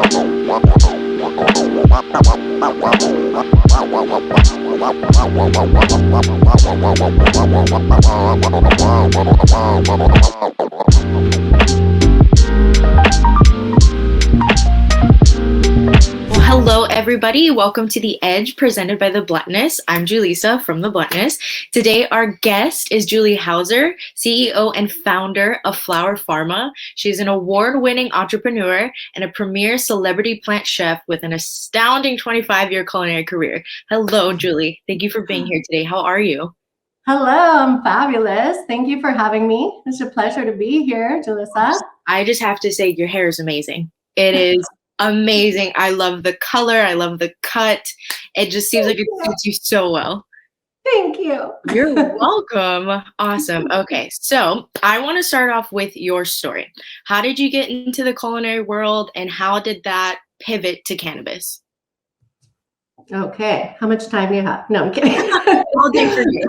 Well, hello, everybody. Welcome to The Edge, presented by The Bluntness. I'm Julissa from The Bluntness. Today, our guest is Julie Hauser, CEO and founder of Flower Pharma. She's an award-winning entrepreneur and a premier celebrity plant chef with an astounding 25-year culinary career. Hello, Julie. Thank you for being here today. How are you? Hello, I'm fabulous. Thank you for having me. It's a pleasure to be here, Julissa. I just have to say, your hair is amazing. It is amazing. I love the color. I love the cut. It just seems like it suits you so well. Thank you. You're welcome. Awesome. Okay, so I want to start off with your story. How did you get into the culinary world, and how did that pivot to cannabis? Okay, how much time do you have? No, I'm kidding. All day for you.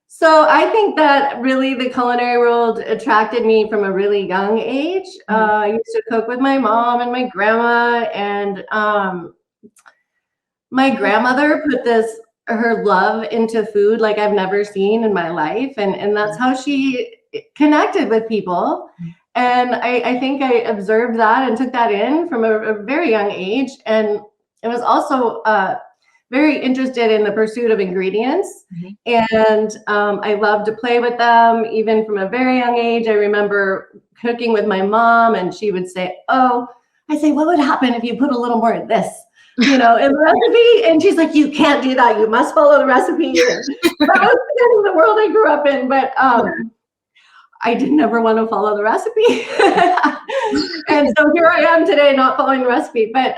So I think that really the culinary world attracted me from a really young age. I used to cook with my mom and my grandma, and my grandmother put her love into food like I've never seen in my life, and that's how she connected with people. And I think I observed that and took that in from a very young age, and it was also very interested in the pursuit of ingredients. And I loved to play with them, even from a very young age. I remember cooking with my mom, and she would say, I say, what would happen if you put a little more of this, in the recipe? And she's like, you can't do that. You must follow the recipe. That was kind of the world I grew up in, but I didn't ever want to follow the recipe. And so here I am today, not following the recipe, but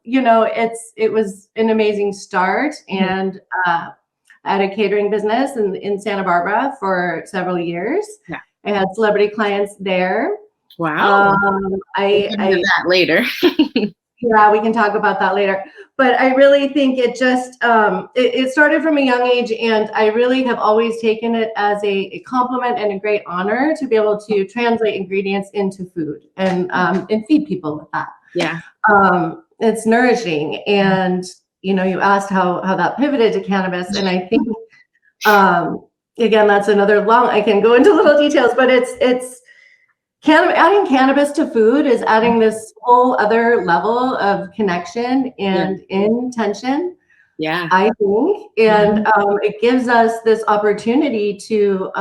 it was an amazing start. And I had a catering business in Santa Barbara for several years. Yeah. I had celebrity clients there. Wow. We'll get into that later. Yeah, we can talk about that later. But I really think it just, it started from a young age, and I really have always taken it as a compliment and a great honor to be able to translate ingredients into food and feed people with that. Yeah. It's nourishing. And, you asked how that pivoted to cannabis. And I think, again, that's another I can go into little details, but it's adding cannabis to food is adding this whole other level of connection and intention. Yeah, I think, and it gives us this opportunity to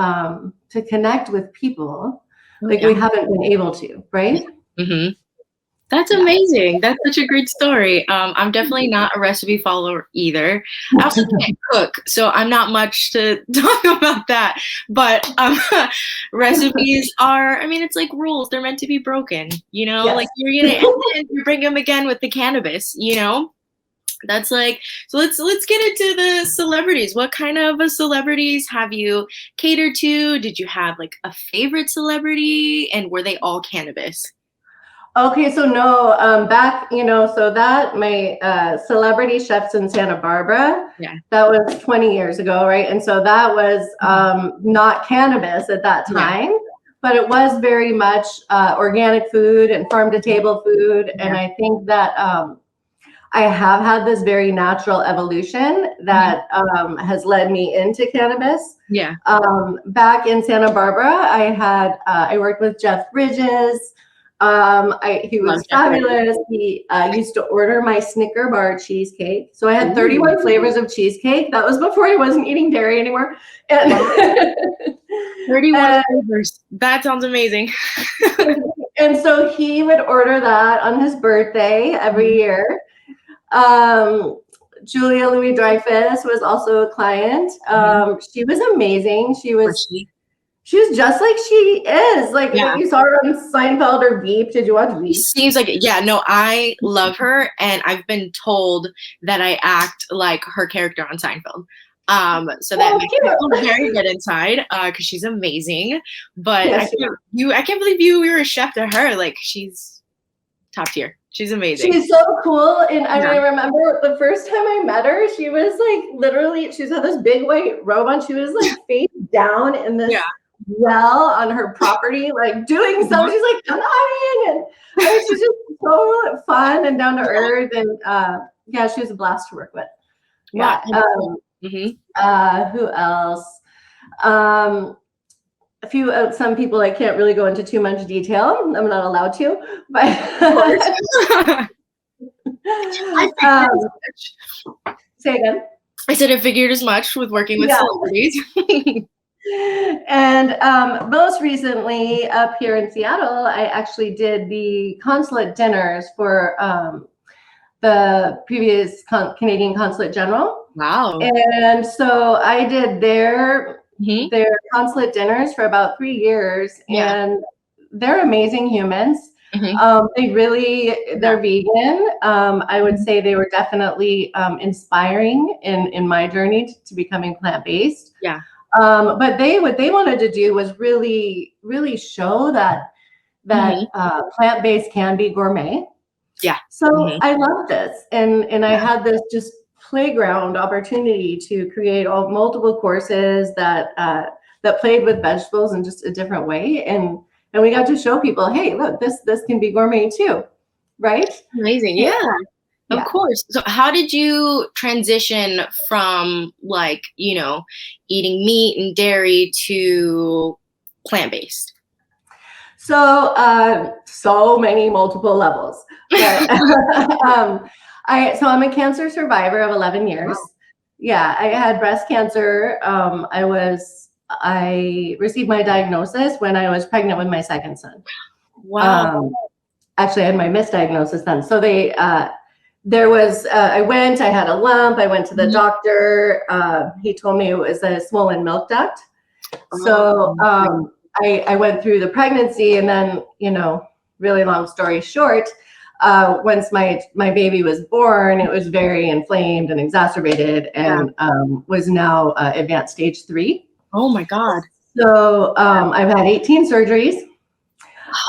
connect with people we haven't been able to, right? Mm-hmm. That's amazing. That's such a great story. I'm definitely not a recipe follower either. I also can't cook, so I'm not much to talk about that. But recipes it's like rules. They're meant to be broken, Yes. Like you're going to end you bring them again with the cannabis, That's like, so let's get into the celebrities. What kind of celebrities have you catered to? Did you have like a favorite celebrity, and were they all cannabis? Okay, so no, back, so that my celebrity chefs in Santa Barbara, that was 20 years ago, right? And so that was not cannabis at that time, but it was very much organic food and farm-to-table food. And I think that I have had this very natural evolution that has led me into cannabis. Yeah. Back in Santa Barbara, I worked with Jeff Bridges. He was fabulous. He used to order my Snicker bar cheesecake. So I had 31 flavors of cheesecake. That was before I wasn't eating dairy anymore. And 31 flavors. That sounds amazing. And so he would order that on his birthday every year. Julia Louis-Dreyfus was also a client. She was amazing. She was just like she is. Like you saw her on Seinfeld or Veep. Did you watch Veep? Seems like it. Yeah, no, I love her, and I've been told that I act like her character on Seinfeld. So that makes me feel very good inside, because she's amazing. But I can't believe you were a chef to her. Like, she's top tier. She's amazing. She's so cool. And I remember the first time I met her, she was like literally, she's had this big white robe on. She was like face down in this well on her property, like doing something. She's like, come on in. she's just so fun and down to earth, and yeah, she was a blast to work with. Yeah. Who else? A few some people I can't really go into too much detail. I'm not allowed to, but say again. I said I figured as much with working with celebrities. And most recently up here in Seattle, I actually did the consulate dinners for the previous Canadian Consulate General. Wow. And so I did their consulate dinners for about 3 years, and they're amazing humans. They're vegan. I would say they were definitely inspiring in my journey to becoming plant-based. Yeah. But what they wanted to do was really, really show that plant-based can be gourmet. Yeah. So I love this, and I had this just playground opportunity to create multiple courses that played with vegetables in just a different way, and we got to show people, hey, look, this can be gourmet too, right? Amazing. Yeah. Of course. So how did you transition from eating meat and dairy to plant-based? So many multiple levels. But, I'm a cancer survivor of 11 years. Wow. Yeah, I had breast cancer. I received my diagnosis when I was pregnant with my second son. Wow. Actually, I had my misdiagnosis then. So I had a lump. I went to the doctor. He told me it was a swollen milk duct. So I went through the pregnancy, and then, really long story short, once my baby was born, it was very inflamed and exacerbated, and was now advanced stage 3. Oh my God. So I've had 18 surgeries.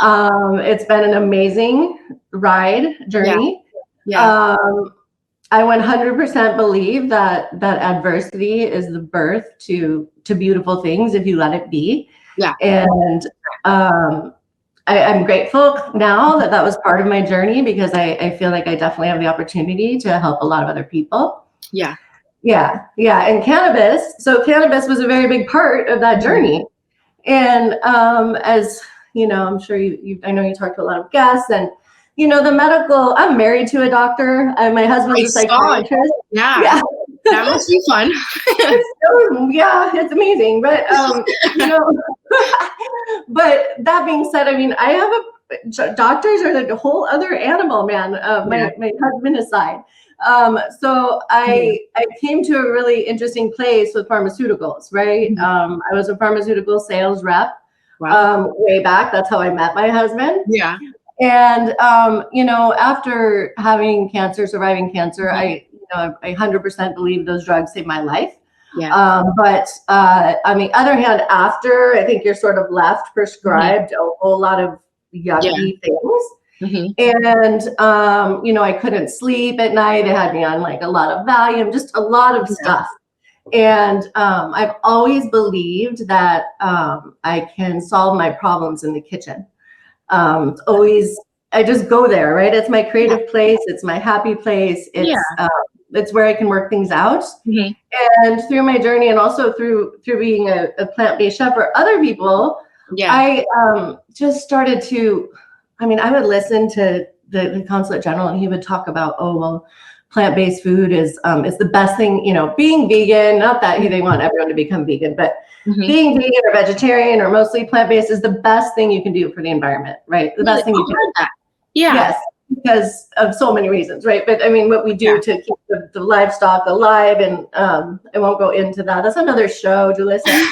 It's been an amazing journey. Yeah. I 100% believe that adversity is the birth to beautiful things if you let it be. Yeah. And I'm grateful now that was part of my journey, because I feel like I definitely have the opportunity to help a lot of other people. Yeah. Yeah. Yeah. And cannabis was a very big part of that journey. And as you know, I'm sure I know you talked to a lot of guests, and I'm married to a doctor. My husband's a psychiatrist. Yeah. That must be fun. It's amazing. But but that being said, I mean, doctors are like a whole other animal, man. My husband aside. So I came to a really interesting place with pharmaceuticals, right? I was a pharmaceutical sales rep. Wow. Way back. That's how I met my husband. Yeah. And after surviving cancer, I 100% believe those drugs saved my life. Yeah. But on the other hand, after, I think you're sort of left prescribed a whole lot of yucky things. And I couldn't sleep at night. They had me on like a lot of Valium, just a lot of stuff. And I've always believed that I can solve my problems in the kitchen. I just go there, right? It's my creative place. It's my happy place. It's where I can work things out. And through my journey, and also through being a plant-based chef for other people, I just started to, I would listen to the Consulate General, and he would talk about, plant-based food is the best thing, being vegan, not that they want everyone to become vegan, but being vegan or vegetarian or mostly plant-based is the best thing you can do for the environment, right? The best thing you can do. Yeah. Yes, because of so many reasons, right? But what we do to keep the livestock alive, and I won't go into that. That's another show to listen.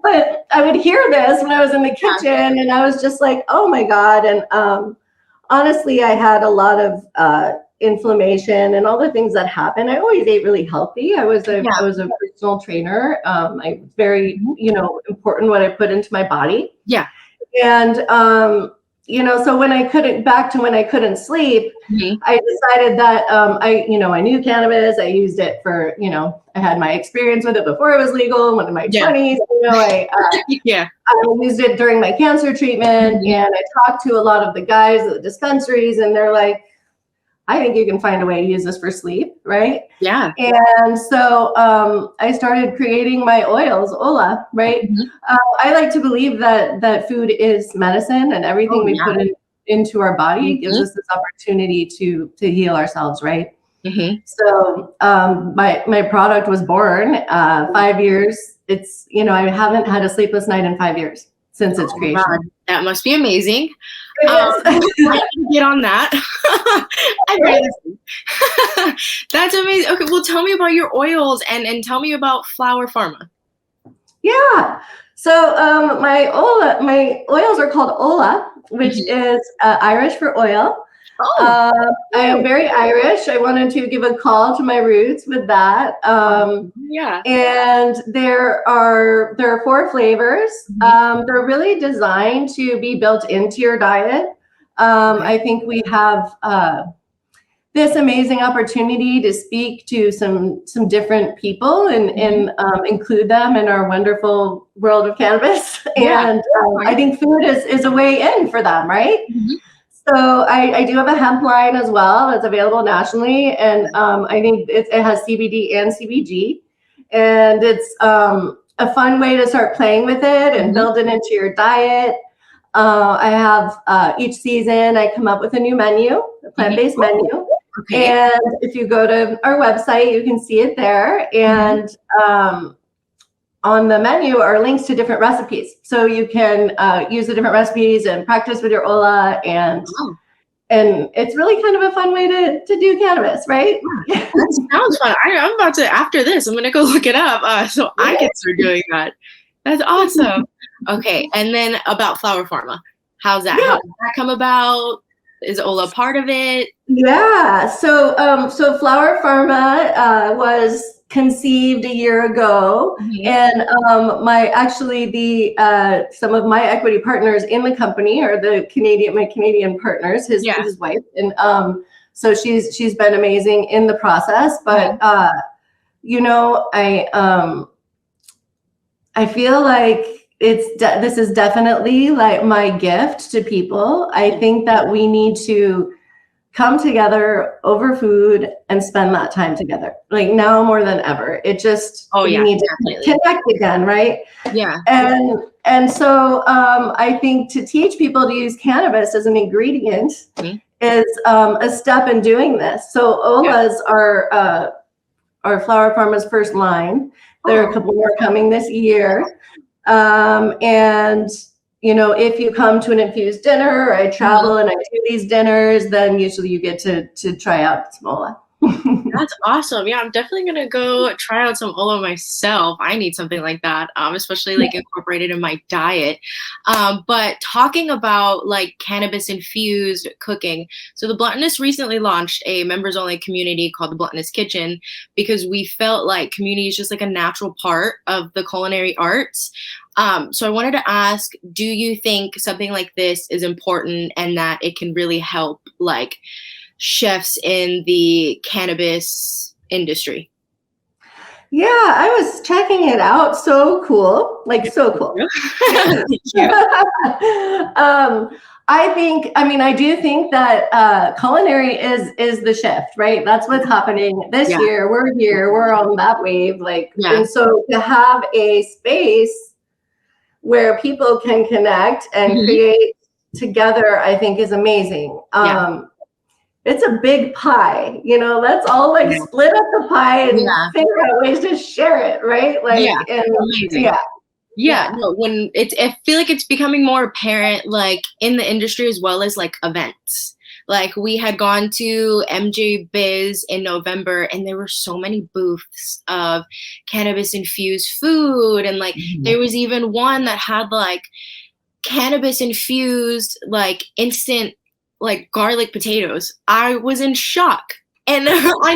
But I would hear this when I was in the kitchen, and I was just like, oh my God. And honestly, I had a lot of inflammation and all the things that happen. I always ate really healthy. I was a personal trainer. I very important what I put into my body. Yeah. And so when I couldn't sleep, Mhm. I decided that I knew cannabis. I used it for, I had my experience with it before it was legal, one of my Yeah. 20s. Yeah. I used it during my cancer treatment, Mhm. and I talked to a lot of the guys at the dispensaries, and they're like, I think you can find a way to use this for sleep, right? Yeah. And so I started creating my oils, Ola, right? Mhm. I like to believe that food is medicine, and everything Oh, we yeah. put into our body gives Mhm. us this opportunity to heal ourselves, right? Mhm. So my product was born 5 years. It's I haven't had a sleepless night in 5 years since its Oh my God, creation. that must be amazing. It is. I can get on that. I really That's amazing. Okay, well, tell me about your oils and tell me about Flower Pharma. Yeah. So my oils are called Ola, which Mhm. is Irish for oil. Oh, I am cool. very Irish. I wanted to give a call to my roots with that. Yeah. And there are 4 flavors. Mhm. They're really designed to be built into your diet. Okay. I think we have this amazing opportunity to speak to some different people Mhm. and include them in our wonderful world of cannabis. Yeah. And I Right. think food is a way in for them, right? Mhm. So I do have a hemp line as well that's available nationally, and I think it has CBD and CBG, and it's a fun way to start playing with it and Mhm. build it into your diet. I have each season I come up with a new menu, a Mhm. plant-based Oh, menu, okay. and if you go to our website, you can see it there. Mhm. And on the menu are links to different recipes, so you can use the different recipes and practice with your Ola, Wow. and it's really kind of a fun way to do cannabis, right? Yeah. That sounds fun. I'm about to after this, I'm gonna go look it up so I can start doing that. That's awesome. Okay, and then about Flower Pharma. How's that? How Yeah. did that come about? Is Ola part of it? Yeah. So Flower Pharma was conceived a year ago, Mhm. and my actually the some of my equity partners in the company are my Canadian partners, Yeah. his wife, and so she's been amazing in the process. But Mhm. I feel like this is definitely like my gift to people. I Yeah. think that we need to come together over food and spend that time together. Like now more than ever. Oh, We yeah, need to definitely. connect again, right? Yeah. And so I think to teach people to use cannabis as an ingredient Mhm. is a step in doing this. So Yeah. Ola's our Flower Pharma's first line. There are a Oh, couple more coming this year. And if you come to an infused dinner, or I mhm. travel and I do these dinners, then usually you get to try out Smola. That's awesome. Yeah, I'm definitely gonna go try out some Olo myself. I need something like that, especially like incorporated in my diet. But talking about like cannabis infused cooking, so the Bluntonist recently launched a members only community called the Bluntonist Kitchen because we felt like community is just like a natural part of the culinary arts. So I wanted to ask, do you think something like this is important and that it can really help like chefs in the cannabis industry? Yeah, I was checking it out. So cool. Like, so cool. Thank you. um, I do think that culinary is the shift, right? That's what's happening this Yeah, year. We're here, we're on that wave. Like, yeah. and so to have a space where people can connect and Mhm. create together, I think is amazing. Yeah, It's a big pie, let's all like yeah, split up the pie and yeah, figure out ways to share it, right? yeah. Like, and Amazing. yeah, Yeah, yeah. no, when I feel like it's becoming more apparent, like in the industry as well as like events. Like we had gone to MJ Biz in November, and there were so many booths of cannabis infused food, and like there was even one that had like cannabis infused like instant like garlic potatoes. I was in shock. And I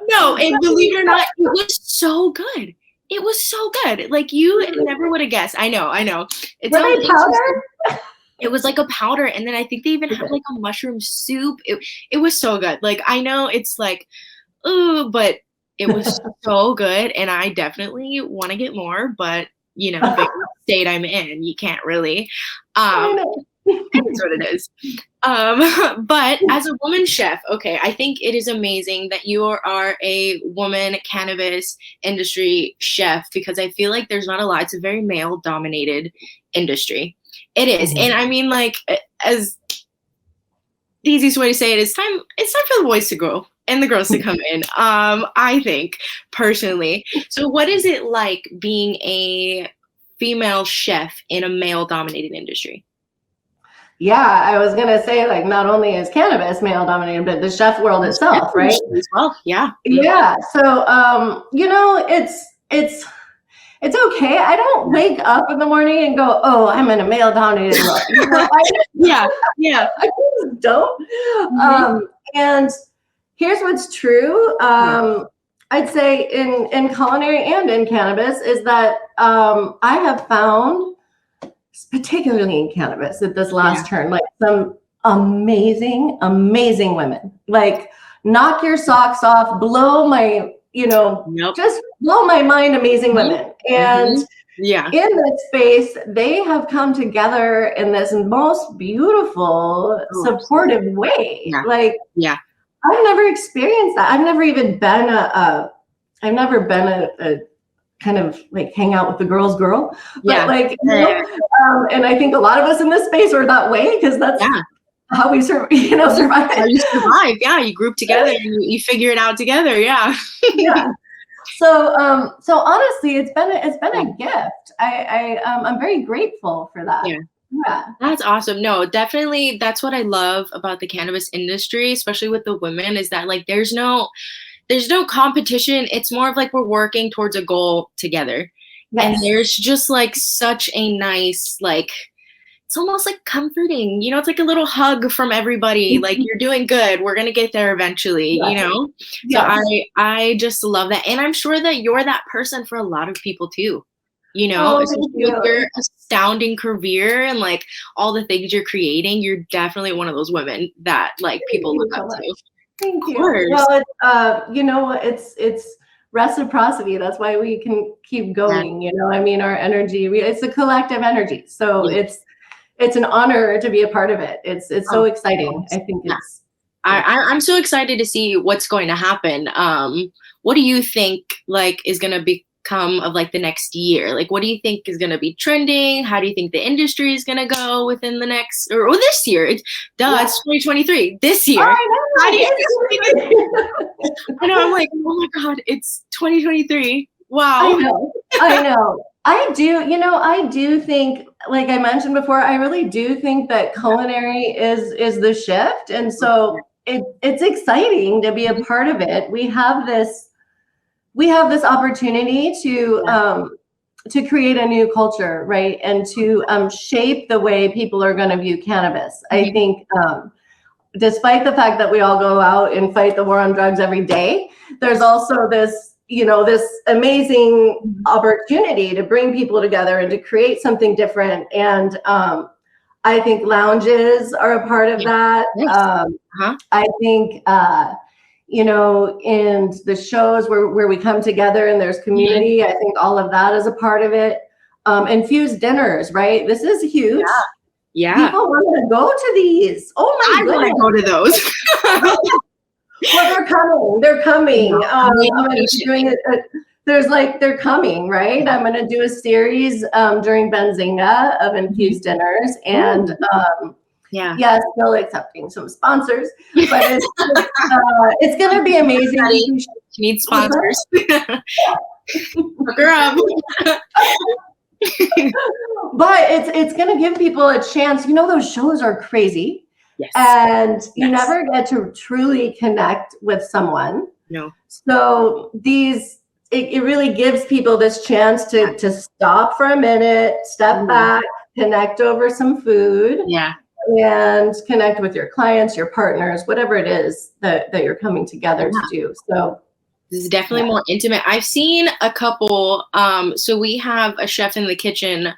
know, and believe it or not, it was so good. It was so good. Like you never would have guessed. I know. It Were sounds they interesting. powder? It was like a powder, and then I think they even had like a mushroom soup. It was so good. Like I know it's like, ooh, but it was so good, and I definitely want to get more. But you know, the state I'm in, you can't really. I Um, know. it's what it is. But as a woman chef, okay, I think it is amazing that you are a woman cannabis industry chef because I feel like there's not a lot. It's a very male dominated industry. It is. And I mean, like, as the easiest way to say it is it's time for the boys to grow and the girls to come in. I think personally. So what is it like being a female chef in a male dominated industry? Yeah, I was gonna say, like, not only is cannabis male dominated, but the chef world itself, right? As well, yeah. Yeah. So, you know, it's okay. I don't wake up in the morning and go, "Oh, I'm in a male dominated world." You know, Yeah, yeah. I just don't. Mhm. And here's what's true. I'd say in culinary and in cannabis is that I have found, particularly in cannabis, at this last turn, like some amazing, amazing women. Like knock your socks off, blow my, Yep. just blow my mind, amazing Mhm. women. And Yeah. in this space, they have come together in this most beautiful, Oh, supportive way. yeah. Like Yeah. I've never experienced that. I've never even been I've never been a kind of like hang out with the girls girl, but Yeah. like, Yeah. and I think a lot of us in this space are that way because that's Yeah. how we survive. How you survive. Yeah. You group together and you figure it out together. Yeah. Yeah. So honestly, it's been a gift. I'm very grateful for that. Yeah. Yeah. That's awesome. No, definitely. That's what I love about the cannabis industry, especially with the women, is that like there's no competition. It's more of like we're working towards a goal together. And Yes. there's just like such a nice, like, it's almost like comforting, it's like a little hug from everybody. Like you're doing good. We're going to get there eventually, Yes. So Yes. I just love that. And I'm sure that you're that person for a lot of people too, Oh, especially thank with you. your astounding career and like all the things you're creating. You're definitely one of those women that like Thank people you look so up much. to. Thank Of you. course. Well, it's reciprocity. That's why we can keep Yeah. going. I mean, our energy. It's a collective energy. So Yeah. it's an honor to be a part of it. It's so Oh, exciting. I think yeah. it's. I'm so excited to see what's going to happen. What do you think like is going to become of like the next year? Like, what do you think is going to be trending? How do you think the industry is going to go within the next or this year? It's 2023. This year. How do you? I know. I'm like, oh my god, it's 2023. Wow. I know. I do think, like I mentioned before, I really do think that culinary is the shift. And so it's exciting to be a part of it. We have this opportunity to create a new culture, right? And to shape the way people are going to view cannabis. I think despite the fact that we all go out and fight the war on drugs every day, there's also this amazing opportunity to bring people together and to create something different. And I think lounges are a part of that. I think, in the shows where we come together and there's community, I think all of that is a part of it. Infused dinners, right? This is huge. Yeah. People want to go to these. Oh my goodness. I want to go to those. Well, they're coming. I'm going to be doing it. They're coming, right? I'm going to do a series during Benzinga of infused dinners, and still accepting some sponsors, but it's going to be amazing. You need sponsors. Hook her up. But it's going to give people a chance. Those shows are crazy. Yes. And you never get to truly connect with someone. No. So it really gives people this chance to stop for a minute, step back, connect over some food. Yeah. And connect with your clients, your partners, whatever it is that you're coming together to do. So This is definitely more intimate. I've seen a couple. So we have a chef in the kitchen,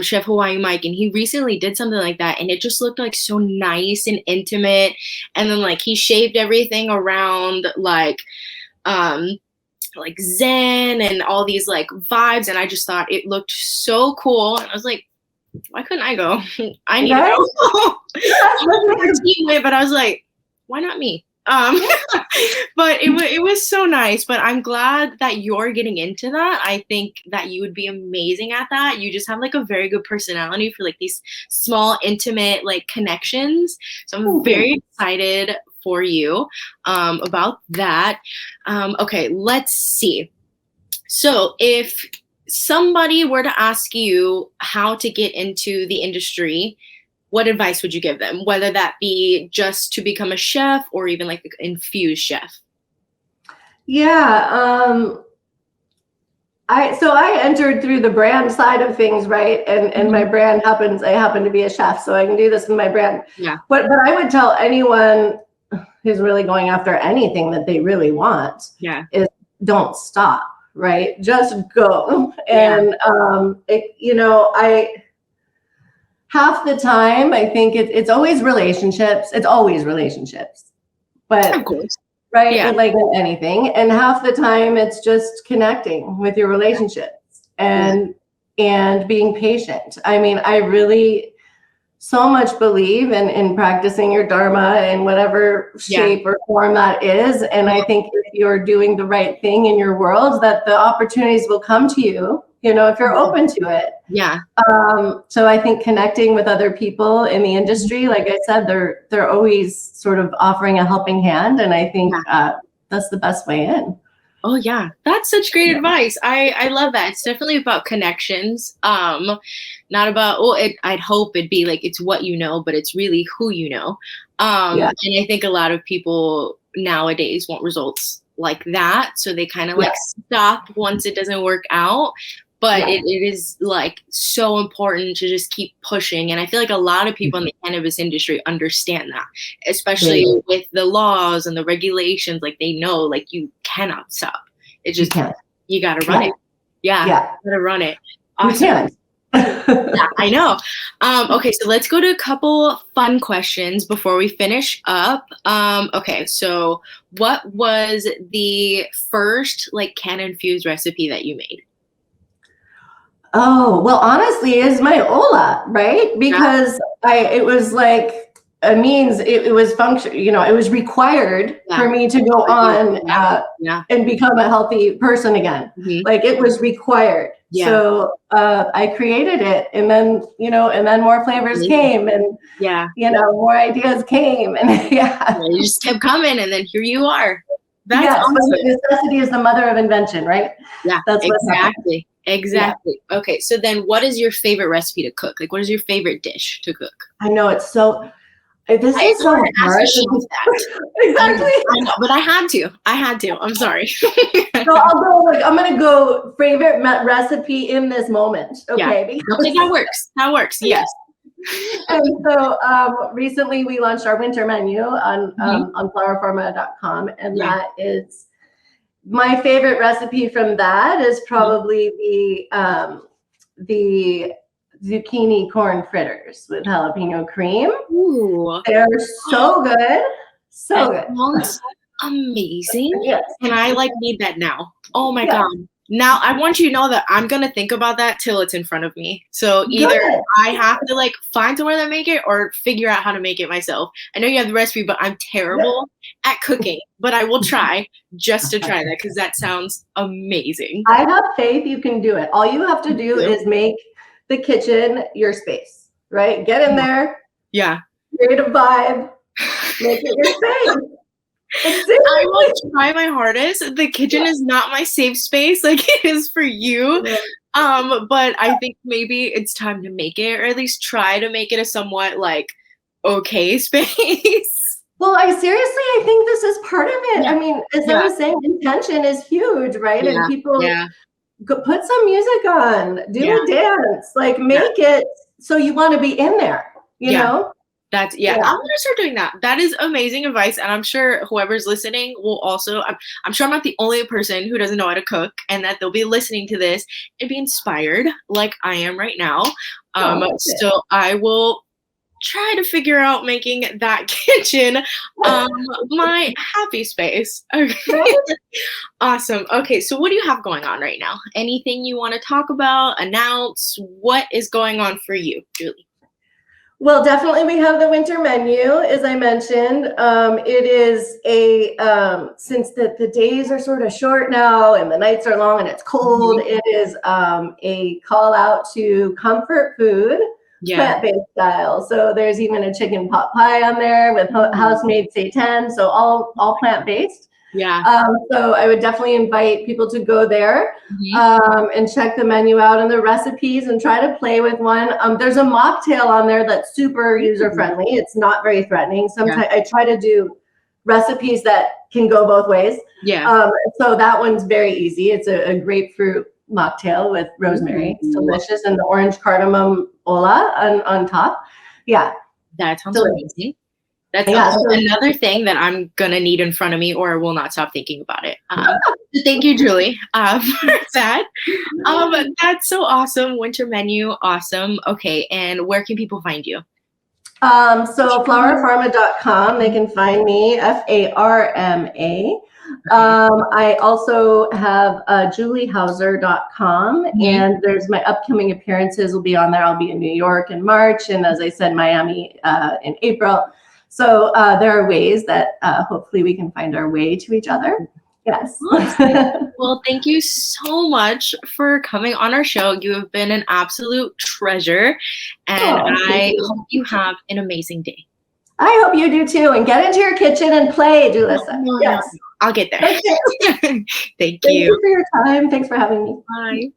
Chef Hawaii Mike, and he recently did something like that, and it just looked like so nice and intimate. And then like he shaved everything around like Zen and all these like vibes, and I just thought it looked so cool. And I was like, why couldn't I go? I need to go. But I was like, why not me? But it was so nice. But I'm glad that you're getting into that. I think that you would be amazing at that. You just have like a very good personality for like these small, intimate like connections. So I'm very excited for you about that. Okay, let's see. So if somebody were to ask you how to get into the industry, what advice would you give them? Whether that be just to become a chef or even like an infused chef? Yeah. I entered through the brand side of things, right? And my brand I happen to be a chef, so I can do this with my brand. Yeah. But I would tell anyone who's really going after anything that they really want, is don't stop, right? Just go. And half the time I think it's always relationships. It's always relationships. But of course. Right? Yeah. Like anything. And half the time it's just connecting with your relationships and being patient. I mean, I really so much believe in practicing your dharma in whatever shape or form that is. And I think if you're doing the right thing in your world, that the opportunities will come to you, if you're open to it. Yeah. So I think connecting with other people in the industry, like I said, they're always sort of offering a helping hand. And I think that's the best way in. Oh yeah, that's such great advice. I love that. It's definitely about connections. Not about I'd hope it'd be like it's what you know, but it's really who you know. And I think a lot of people nowadays want results like that, so they kind of like stop once it doesn't work out. But it is like so important to just keep pushing. And I feel like a lot of people in the cannabis industry understand that, especially with the laws and the regulations. Like they know, like you cannot stop. It's just, you got to run it. Yeah. You got to run it. Awesome. Yeah, I know. Okay, so let's go to a couple fun questions before we finish up. Okay, so what was the first like can infused recipe that you made? Oh, well, honestly, is my Ola, right? Because it was like a means, it was function, it was required for me to go on and become a healthy person again. Like it was required. So I created it, and then, and then more flavors came, and more ideas came, and you just kept coming, and then here you are. That's awesome. Necessity is the mother of invention, right? Yeah, that's exactly. Exactly. Yeah. Okay. So then what is your favorite recipe to cook? Like, what is your favorite dish to cook? I know it's so, this is so hard. Exactly. I know, but I had to. I'm sorry. So I'm going to go favorite favorite in this moment. Okay. Yeah. Okay, that works. That works. Yes. And so recently we launched our winter menu on flowerpharma.com, and that is my favorite recipe from that is probably the zucchini corn fritters with jalapeno cream. Ooh. They're so good. So good. Sounds amazing. Yes. And I need that now. Oh my God. Now I want you to know that I'm going to think about that till it's in front of me. So either I have to find somewhere that make it or figure out how to make it myself. I know you have the recipe, but I'm terrible at cooking, but I will try just to try that because that sounds amazing. I have faith you can do it. All you have to do is make the kitchen your space, right? Get in there. Yeah. Create a vibe. Make it your space. I will try my hardest. The kitchen is not my safe space like it is for you. But I think maybe it's time to make it, or at least try to make it a somewhat okay space. Well, I think this is part of it. I mean, as I was saying, intention is huge, right? And people put some music on, do a dance, make it so you want to be in there, you know? I'm gonna start doing that. That is amazing advice, and I'm sure whoever's listening will also. I'm sure I'm not the only person who doesn't know how to cook, and that they'll be listening to this and be inspired, like I am right now. So I will try to figure out making that kitchen my happy space. Okay. Awesome. Okay, so what do you have going on right now? Anything you want to talk about, announce? What is going on for you, Julie? Well, definitely we have the winter menu, as I mentioned. It is since the days are sort of short now and the nights are long and it's cold, it is a call out to comfort food. Plant-based style. So there's even a chicken pot pie on there with house-made seitan. So all plant-based. So I would definitely invite people to go there and check the menu out and the recipes and try to play with one. There's a mocktail on there that's super user-friendly. It's not very threatening. Sometimes I try to do recipes that can go both ways. So that one's very easy. It's a grapefruit mocktail with rosemary. It's delicious, and the orange cardamom ola on top. That sounds amazing. That's another thing that I'm gonna need in front of me, or I will not stop thinking about it. Thank you, Julie, for that. That's so awesome. Winter menu, awesome. Okay, and where can people find you? So flowerpharma.com, they can find me, FARMA. I also have juliehauser.com, and there's my upcoming appearances will be on there. I'll be in New York in March, and as I said, Miami in April. So there are ways that hopefully we can find our way to each other. Yes. Well, thank you so much for coming on our show. You have been an absolute treasure, and I hope you have an amazing day. I hope you do too, and get into your kitchen and play, Julissa. Yes. I'll get there. Okay. Thank you. Thank you for your time. Thanks for having me. Bye.